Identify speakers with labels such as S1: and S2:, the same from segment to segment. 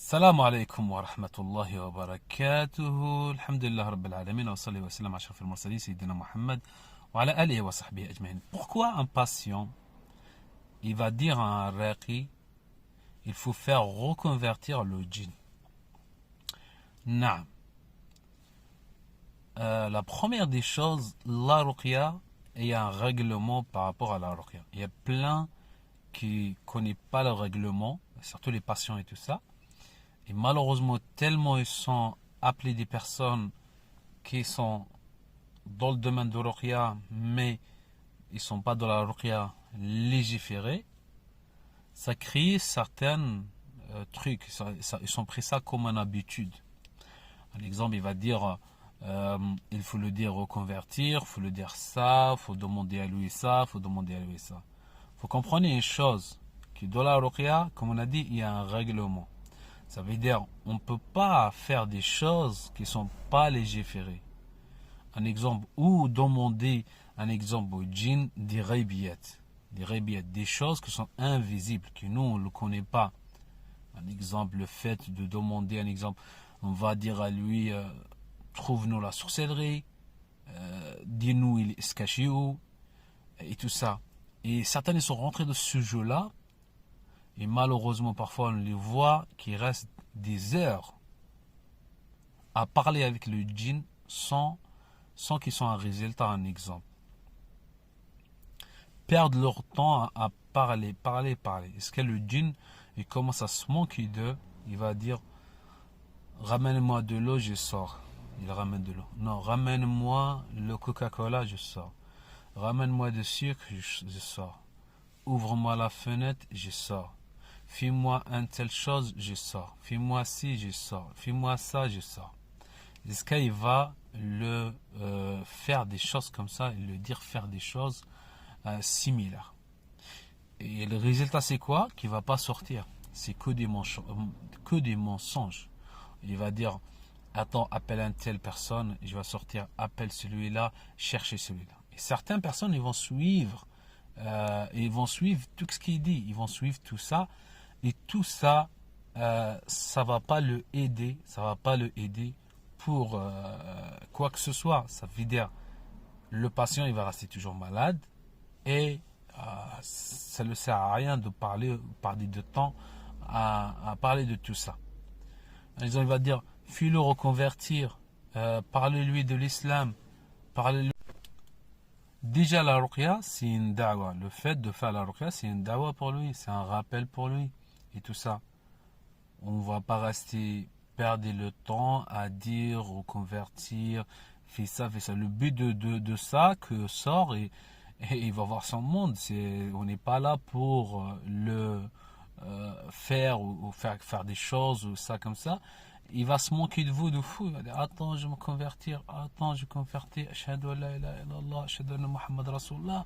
S1: السلام عليكم ورحمة الله وبركاته. الحمد لله رب العالمين وصلي وسلم على أشرف المرسلين سيدنا محمد وعلى آله وصحبه أجمعين. Pourquoi un patient il va dire à un raqi il faut faire reconvertir le djinn? Non. La première des choses, la ruqya, il y a un règlement par rapport à la ruqya. Il y a plein qui ne connaissent pas le règlement, surtout les patients et tout ça. Et malheureusement, tellement ils sont appelés des personnes qui sont dans le domaine de ruqya, mais ils ne sont pas dans la ruqya légiférée, ça crée certains trucs. Ils ont pris ça comme une habitude. Un exemple, il va dire il faut le dire reconvertir, il faut le dire ça, il faut demander à lui ça, il faut demander à lui ça. Il faut comprendre une chose, que dans la ruqya, comme on a dit, il y a un règlement. Ça veut dire on ne peut pas faire des choses qui ne sont pas légiférées. Un exemple, ou demander un exemple au djinn des raybiyat, des choses qui sont invisibles, que nous on ne le connaît pas. Un exemple, le fait de demander un exemple, on va dire à lui trouve-nous la sorcellerie, dis-nous il se cache où, et tout ça. Et certains ils sont rentrés dans ce jeu-là. Et malheureusement, parfois, on les voit qui restent des heures à parler avec le djinn sans qu'ils soient un résultat, un exemple. Perdent leur temps à parler. Est-ce que le djinn, il commence à se manquer d'eux, il va dire, ramène-moi de l'eau, je sors. Il ramène de l'eau. Non, ramène-moi le Coca-Cola, je sors. Ramène-moi de sucre, je sors. Ouvre-moi la fenêtre, je sors. Fais-moi une telle chose, je sors. Fais-moi ci, je sors. Fais-moi ça, je sors. Est-ce qu'il va le faire des choses comme ça et le dire faire des choses similaires? Et le résultat, c'est quoi? Qu'il ne va pas sortir. C'est que des mensonges. Il va dire, attends, appelle une telle personne, je vais sortir, appelle celui-là, chercher celui-là. Et certaines personnes, ils vont suivre tout ce qu'il dit. Ils vont suivre tout ça. Et tout ça, ça va pas le aider, pour quoi que ce soit. Ça veut dire le patient il va rester toujours malade et ça ne sert à rien de parler de temps à parler de tout ça. Il va dire fais-le reconvertir, parlez-lui de l'islam, parlez-lui. Déjà la ruqya c'est une da'wa. Le fait de faire la ruqya c'est une da'wa pour lui, c'est un rappel pour lui. Et tout ça, on ne va pas rester perdre le temps à dire, reconvertir, fais ça. Le but de ça que sort et il va voir son monde. On n'est pas là pour le faire ou faire des choses ou ça comme ça. Il va se manquer de vous de fou. Il va dire attends, je vais me convertir. Attends, je vais me convertir. Ashhadu an la ilaha illallah, ashhadu anna Muhammad Rasulullah.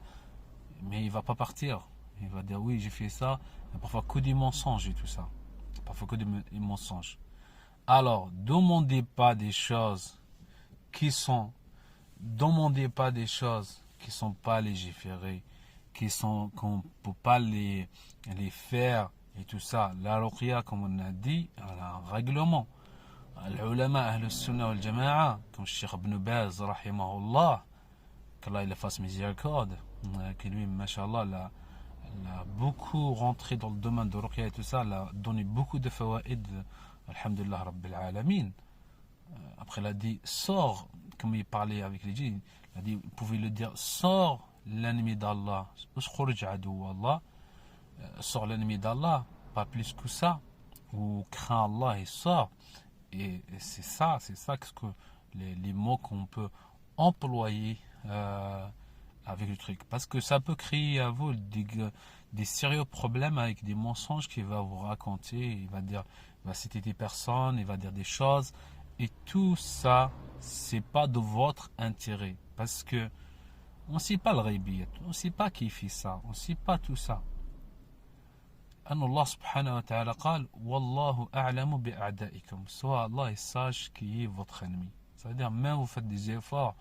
S1: Mais il va pas partir. Il va dire oui, j'ai fait ça. Mais parfois que des mensonges et tout ça. Parfois que des mensonges. Alors, demandez pas des choses qui sont. Demandez pas des choses qui sont pas légiférées, qu'on ne peut pas les faire et tout ça. La ruqya, comme on a dit, elle a un règlement. L'ulama ahl sunnah wal jama'a, comme Cheikh Ibn Baz, rahimahullah, qu'Allah il fasse miséricorde, qui lui, mashallah, il a beaucoup rentré dans le domaine de ruqya et tout ça, il a donné beaucoup de fawaïd, alhamdulillah rabbil alamin. Après il a dit, sors, comme il parlait avec les djinns, il a dit, vous pouvez le dire, sors l'ennemi d'Allah, sors l'ennemi d'Allah, pas plus que ça, ou crains Allah et sors. Et c'est ça que les mots qu'on peut employer avec le truc. Parce que ça peut créer à vous des sérieux problèmes avec des mensonges qu'il va vous raconter. Il va citer des personnes, il va dire des choses. Et tout ça, c'est pas de votre intérêt. Parce que on ne sait pas le raybiyat, on ne sait pas qui fait ça, on ne sait pas tout ça. Allah subhanahu wa ta'ala قال والله أعلم بأعدائكم. Soit Allah est sage qui est votre ennemi. Ça veut dire même vous faites des efforts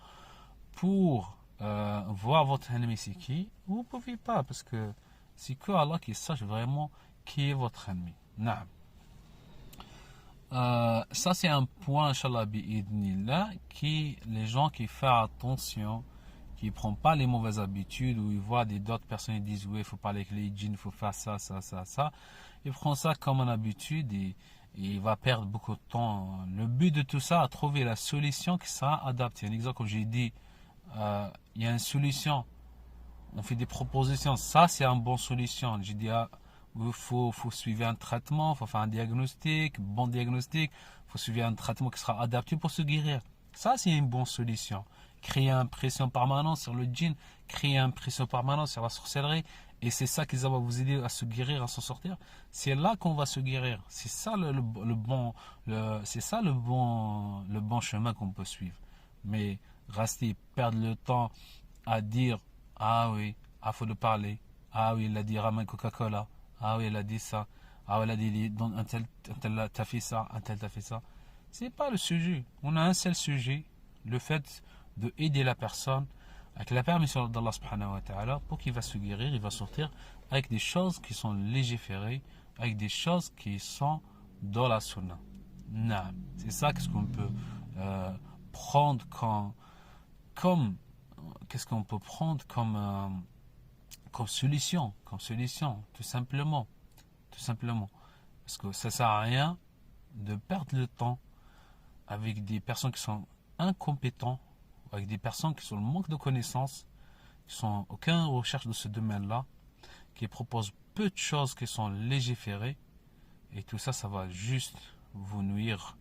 S1: pour voir votre ennemi c'est qui, vous ne pouvez pas parce que c'est que Allah qui sache vraiment qui est votre ennemi. Naam. Ça c'est un point, Inch'Allah bi'idnillah, qui les gens qui font attention, qui ne prennent pas les mauvaises habitudes, où ils voient d'autres personnes, ils disent oui, il faut parler avec les djinns, il faut faire ça, ça, ça, ça. Ils prennent ça comme une habitude et il va perdre beaucoup de temps. Le but de tout ça, à trouver la solution qui sera adaptée. Un exemple, comme j'ai dit, il y a une solution. On fait des propositions. Ça, c'est une bonne solution. J'ai dit, il faut suivre un traitement, il faut faire un diagnostic, bon diagnostic, il faut suivre un traitement qui sera adapté pour se guérir. Ça, c'est une bonne solution. Créer une pression permanente sur le djinn, créer une pression permanente sur la sorcellerie, et c'est ça qui va vous aider à se guérir, à s'en sortir. C'est là qu'on va se guérir. C'est ça le bon chemin qu'on peut suivre. Mais rester, perdre le temps à dire ah oui, faut le parler. Ah oui, il a dit ramène Coca-Cola. Ah oui, il a dit ça. Ah oui, il a dit un tel t'as fait ça, un tel t'as fait ça. C'est pas le sujet. On a un seul sujet, le fait de aider la personne avec la permission d'Allah subhanahu wa ta'ala pour qu'il va se guérir, il va sortir avec des choses qui sont légiférées, avec des choses qui sont dans la sunna. Non, c'est ça qu'est-ce qu'on peut prendre comme qu'est-ce qu'on peut prendre comme solution, tout simplement. Parce que ça sert à rien de perdre le temps avec des personnes qui sont incompétentes, avec des personnes qui sont le manque de connaissances, qui sont aucune recherche de ce domaine-là, qui proposent peu de choses qui sont légiférées, et tout ça, ça va juste vous nuire,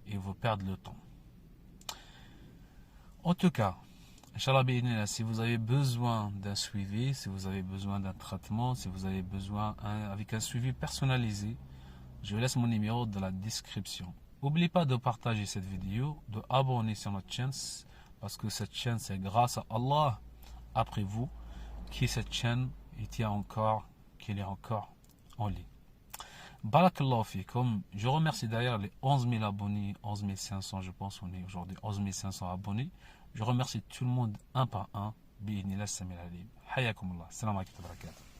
S1: et vous perdre le temps. En tout cas, Inch'Allah, si vous avez besoin d'un suivi, si vous avez besoin d'un traitement, si vous avez besoin avec un suivi personnalisé, je laisse mon numéro dans la description. N'oubliez pas de partager cette vidéo, de abonner sur notre chaîne, parce que cette chaîne, c'est grâce à Allah, après vous, qui cette chaîne est encore en ligne. Barakallahu fikum. Je remercie d'ailleurs les 11 000 abonnés, 11 500, je pense, on est aujourd'hui 11 500 abonnés. Je remercie tout le monde un par un. Bi'idhnillah samil alim. Hayakumullah. Salam alaikum wa barakatuh.